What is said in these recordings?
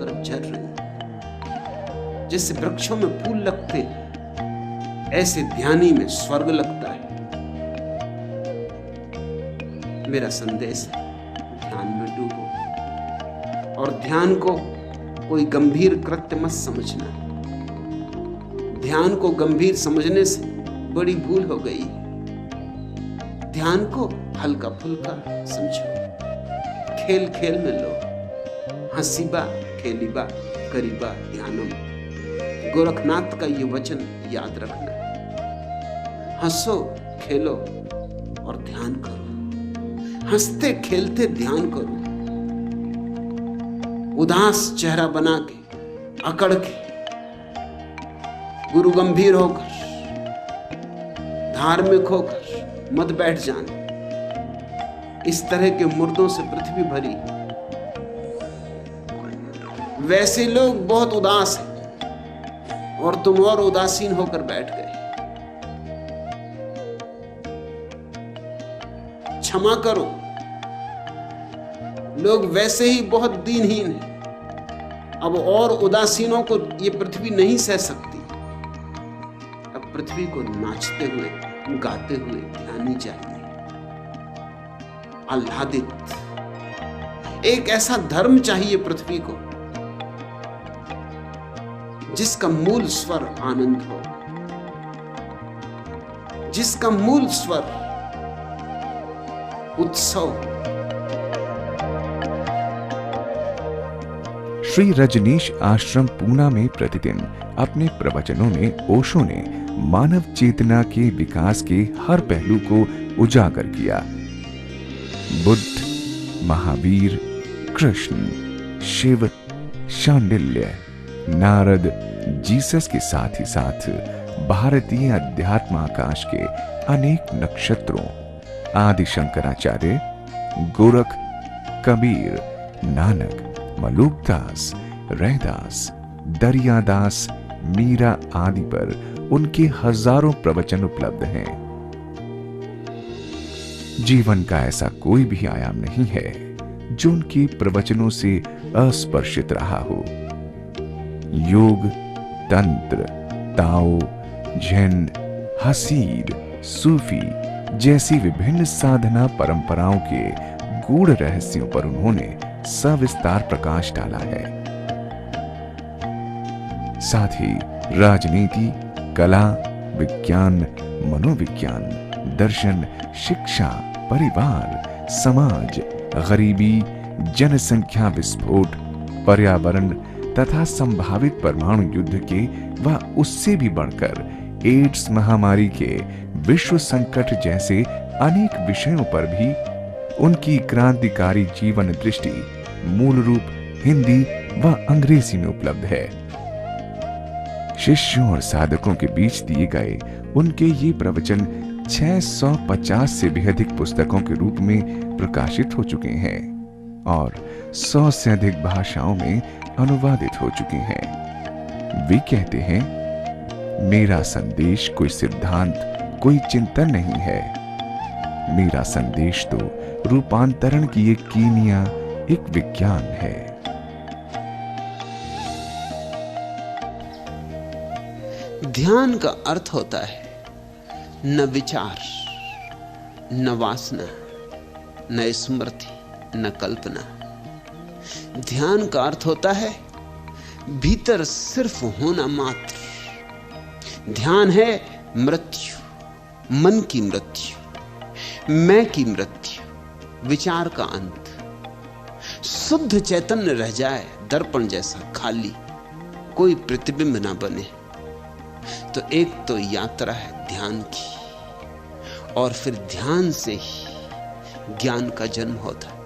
तरफ झर रही। जैसे वृक्षों में फूल लगते, ऐसे ध्यानी में स्वर्ग लगता है। मेरा संदेश है, ध्यान में डूबो। और ध्यान को कोई गंभीर कृत्य मत समझना। ध्यान को गंभीर समझने से बड़ी भूल हो गई। ध्यान को हल्का फुल्का समझो, खेल खेल में लो। हंसीबा खेलीबा करीबा ध्यानम, गोरखनाथ का ये वचन याद रखना। हंसो खेलो और ध्यान करो। हंसते खेलते ध्यान करो। उदास चेहरा बना के, अकड़ के, गुरु गंभीर होकर, धार्मिक होकर मत बैठ जाना। इस तरह के मुर्दों से पृथ्वी भरी। वैसे लोग बहुत उदास हैं और तुम और उदासीन होकर बैठ गए। क्षमा करो, लोग वैसे ही बहुत दीनहीन हैं। अब और उदासीनों को ये पृथ्वी नहीं सह सकती। अब पृथ्वी को नाचते हुए, गाते हुए ध्यानी चाहिए, आह्लादित। एक ऐसा धर्म चाहिए पृथ्वी को जिसका मूल स्वर आनंद हो, जिसका मूल स्वर उत्सव। श्री रजनीश आश्रम पूना में प्रतिदिन अपने प्रवचनों में ओशो ने मानव चेतना के विकास के हर पहलू को उजागर किया। बुद्ध, महावीर, कृष्ण, शिव, शांडिल्य, नारद, जीसस के साथ ही साथ भारतीय अध्यात्म आकाश के अनेक नक्षत्रों, आदि शंकराचार्य, गोरख, कबीर, नानक, मलुकदास, रैदास, दरियादास, मीरा आदि पर उनके हजारों प्रवचन उपलब्ध हैं। जीवन का ऐसा कोई भी आयाम नहीं है जो उनके प्रवचनों से अस्पर्शित रहा हो। योग, तंत्र, ताओ, झेन, हसीद, सूफी जैसी विभिन्न साधना परंपराओं के गूढ़ रहस्यों पर उन्होंने सविस्तार प्रकाश डाला है। साथ ही राजनीति, कला, विज्ञान, मनोविज्ञान, दर्शन, शिक्षा, परिवार, समाज, गरीबी, जनसंख्या विस्फोट, पर्यावरण तथा संभावित परमाणु युद्ध के व उससे भी बढ़कर एड्स महामारी के विश्व संकट जैसे अनेक विषयों पर भी उनकी क्रांतिकारी जीवन दृष्टि मूल रूप हिंदी व अंग्रेजी में उपलब्ध है। शिष्यों और साधकों के बीच दिए गए उनके ये प्रवचन 650 से भी अधिक पुस्तकों के रूप में प्रकाशित हो चुके हैं और 100 से अधिक भाषाओं में अनुवादित हो चुके हैं। वे कहते हैं, मेरा संदेश कोई सिद्धांत, कोई चिंतन नहीं है। मेरा संदेश तो रूपांतरण की एक कीमिया, एक विज्ञान है। ध्यान का अर्थ होता है न विचार, न वासना, न स्मृति, न कल्पना। ध्यान का अर्थ होता है भीतर सिर्फ होना मात्र। ध्यान है मृत्यु, मन की मृत्यु, मैं की मृत्यु, विचार का अंत। शुद्ध चैतन्य रह जाए, दर्पण जैसा खाली, कोई प्रतिबिंब ना बने। तो एक तो यात्रा है ध्यान की, और फिर ध्यान से ही ज्ञान का जन्म होता है।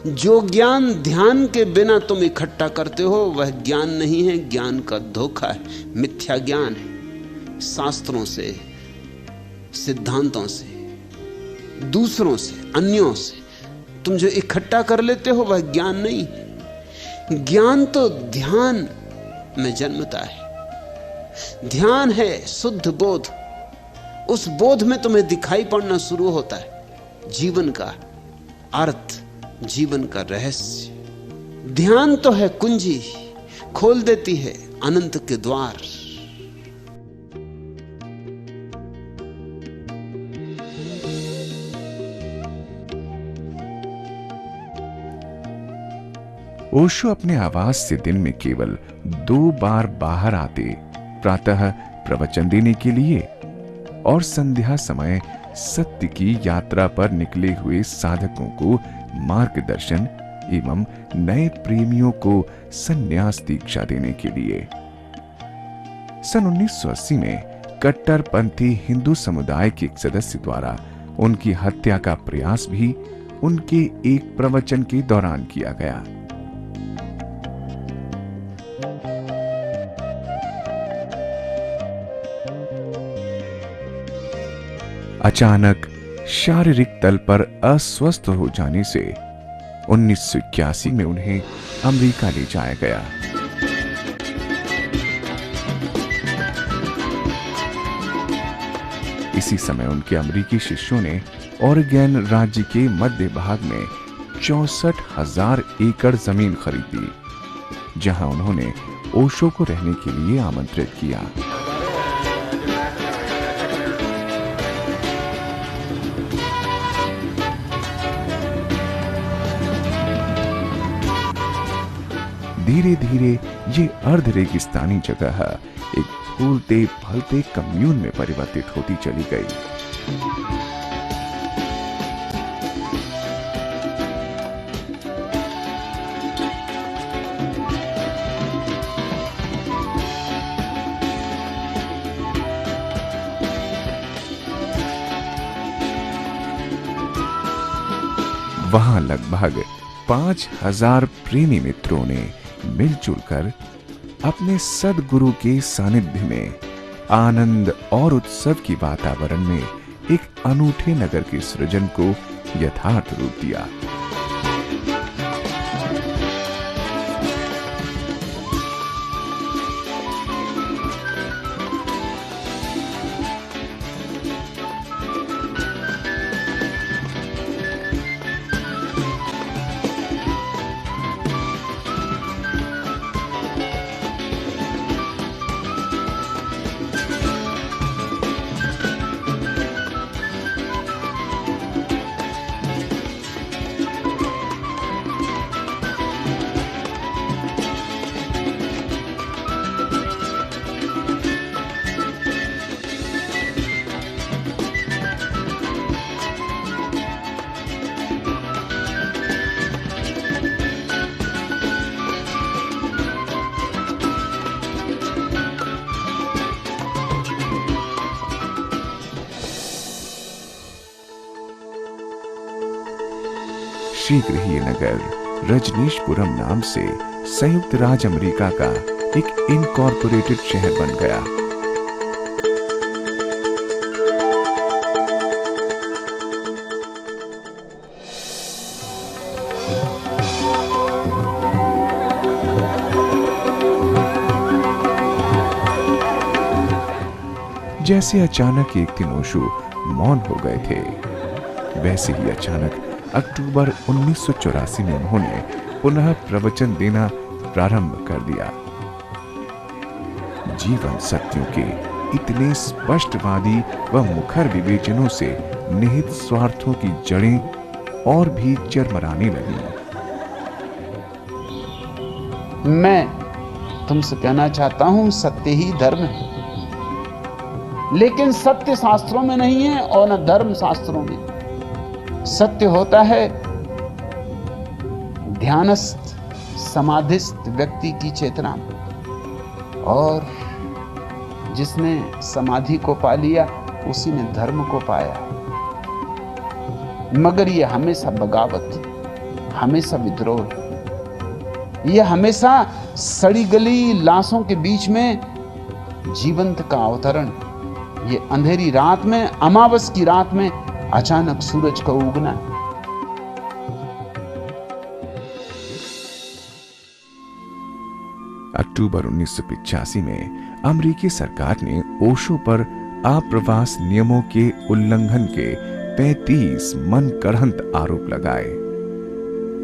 जो ज्ञान ध्यान के बिना तुम इकट्ठा करते हो वह ज्ञान नहीं है, ज्ञान का धोखा है, मिथ्या ज्ञान है। शास्त्रों से, सिद्धांतों से, दूसरों से, अन्यों से तुम जो इकट्ठा कर लेते हो वह ज्ञान नहीं है। ज्ञान तो ध्यान में जन्मता है। ध्यान है शुद्ध बोध। उस बोध में तुम्हें दिखाई पड़ना शुरू होता है जीवन का अर्थ, जीवन का रहस्य, ध्यान तो है कुंजी, खोल देती है अनंत के द्वार। ओशो अपने आवास से दिन में केवल 2 बार बाहर आते, प्रातः प्रवचन देने के लिए और संध्या समय सत्य की यात्रा पर निकले हुए साधकों को मार्गदर्शन एवं नए प्रेमियों को संन्यास दीक्षा देने के लिए। सन 1980 में कट्टरपंथी हिंदू समुदाय के एक सदस्य द्वारा उनकी हत्या का प्रयास भी उनके एक प्रवचन के दौरान किया गया। अचानक शारीरिक तल पर अस्वस्थ हो जाने से 1981 में उन्हें अमेरिका ले जाया गया। इसी समय उनके अमेरिकी शिष्यों ने ओरेगन राज्य के मध्य भाग में 64,000 एकड़ जमीन खरीदी, जहां उन्होंने ओशो को रहने के लिए आमंत्रित किया। धीरे धीरे ये अर्ध रेगिस्तानी जगह एक फूलते फलते कम्यून में परिवर्तित होती चली गई। वहां लगभग 5,000 प्रेमी मित्रों ने मिलजुल कर अपने सद्गुरु के सानिध्य में आनंद और उत्सव की वातावरण में एक अनूठे नगर के सृजन को यथार्थ रूप दिया। शीघ्र ही ये नगर रजनीशपुरम नाम से संयुक्त राज्य अमेरिका का एक इनकॉर्पोरेटेड शहर बन गया। जैसे अचानक एक दिन ओशो मौन हो गए थे, वैसे ही अचानक अक्टूबर 1984 में उन्होंने पुनः प्रवचन देना प्रारंभ कर दिया। जीवन सत्यों के इतने स्पष्टवादी व मुखर विवेचनों से निहित स्वार्थों की जड़ें और भी चरमराने लगी। मैं तुमसे कहना चाहता हूं, सत्य ही धर्म है, लेकिन सत्य शास्त्रों में नहीं है और न धर्म शास्त्रों में। सत्य होता है ध्यानस्थ समाधिस्थ व्यक्ति की चेतना में, और जिसने समाधि को पा लिया उसी ने धर्म को पाया। मगर यह हमेशा बगावत, हमेशा विद्रोह, यह हमेशा सड़ी गली लाशों के बीच में जीवंत का अवतरण, ये अंधेरी रात में, अमावस की रात में अचानक सूरज का उगना। अक्टूबर 1985 में अमेरिकी सरकार ने ओशो पर आप्रवास नियमों के उल्लंघन के 35 मनगढ़ंत आरोप लगाए।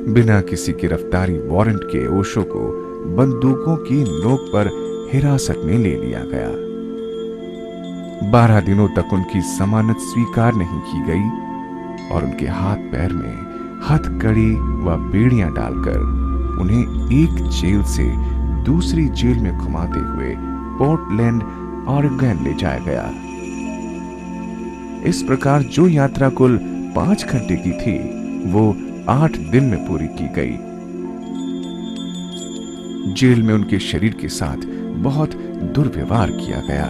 बिना किसी गिरफ्तारी वारंट के ओशो को बंदूकों की नोक पर हिरासत में ले लिया गया। 12 दिनों तक उनकी जमानत स्वीकार नहीं की गई और उनके हाथ पैर में हथकड़ी व बेड़ियां डालकर उन्हें एक जेल से दूसरी जेल में घुमाते हुए पोर्टलैंड ऑरेगन ले जाया गया। इस प्रकार जो यात्रा कुल 5 घंटे की थी वो 8 दिन में पूरी की गई। जेल में उनके शरीर के साथ बहुत दुर्व्यवहार किया गया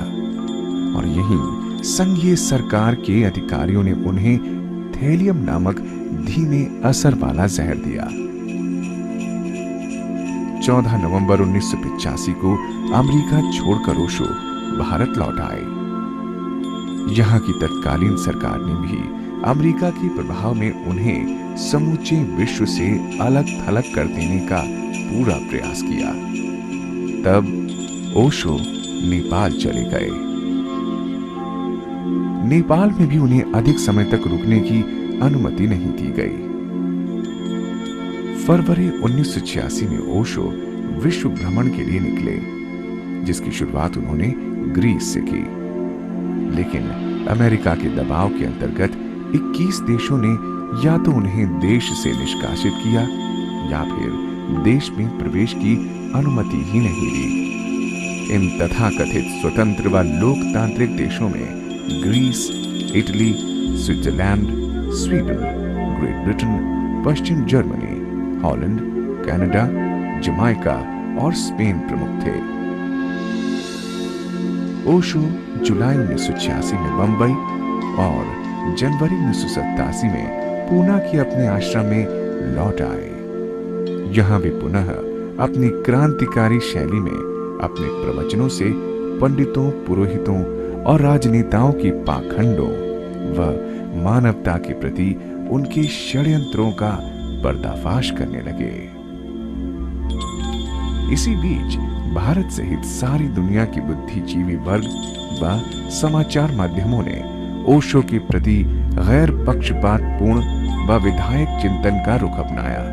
और यहीं संघीय सरकार के अधिकारियों ने उन्हें थैलियम नामक धीमे असर वाला जहर दिया। 14 नवंबर 1985 को अमेरिका छोड़कर ओशो भारत लौट आए। यहां की तत्कालीन सरकार ने भी अमेरिका के प्रभाव में उन्हें समूचे विश्व से अलग थलग कर देने का पूरा प्रयास किया। तब ओशो नेपाल चले गए। नेपाल में भी उन्हें अधिक समय तक रुकने की अनुमति नहीं दी गई। फरवरी 1986 में ओशो विश्व भ्रमण के लिए निकले, जिसकी शुरुआत उन्होंने ग्रीस से की। लेकिन अमेरिका के दबाव के अंतर्गत 21 देशों ने या तो उन्हें देश से निष्कासित किया या फिर देश में प्रवेश की अनुमति ही नहीं दी। इन तथाकथित स्वतंत्र व लोकतांत्रिक देशों में Greece, Italy, Switzerland, Sweden, Great Britain, पश्चिम जर्मनी, हॉलैंड, कनाडा, जमाइका और स्पेन प्रमुख थे। ओशो जुलाई 1986 में बंबई और जनवरी 1987 में पूना के अपने आश्रम में लौट आए। यहां वे पुनः अपनी क्रांतिकारी शैली में अपने प्रवचनों से पंडितों, पुरोहितों और राजनेताओं की पाखंडों व मानवता के प्रति उनके षड्यंत्रों का पर्दाफाश करने लगे। इसी बीच भारत सहित सारी दुनिया की बुद्धिजीवी वर्ग व समाचार माध्यमों ने ओशो के प्रति गैर पक्षपातपूर्ण व विधायक चिंतन का रुख अपनाया।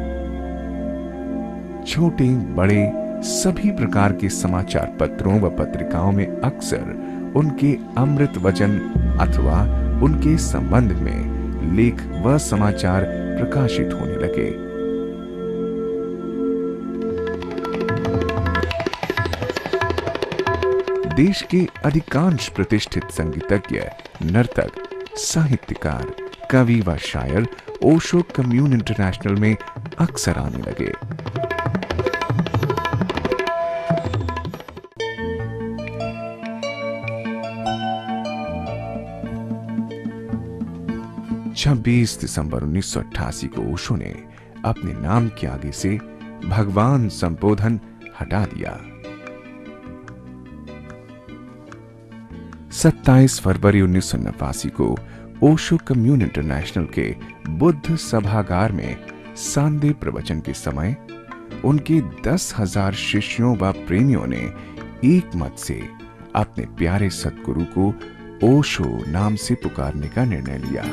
छोटे बड़े सभी प्रकार के समाचार पत्रों व पत्रिकाओं में अक्सर उनके अमृत वचन अथवा उनके संबंध में लेख व समाचार प्रकाशित होने लगे। देश के अधिकांश प्रतिष्ठित संगीतज्ञ, नर्तक, साहित्यकार, कवि व शायर ओशो कम्यून इंटरनेशनल में अक्सर आने लगे। छब्बीस दिसंबर 1988 को ओशो ने अपने नाम के आगे से भगवान संबोधन हटा दिया। 27 फरवरी 1989 को ओशो कम्यून इंटरनेशनल के बुद्ध सभागार में सांदे प्रवचन के समय उनके 10,000 शिष्यों व प्रेमियों ने एक मत से अपने प्यारे सद्गुरु को ओशो नाम से पुकारने का निर्णय लिया।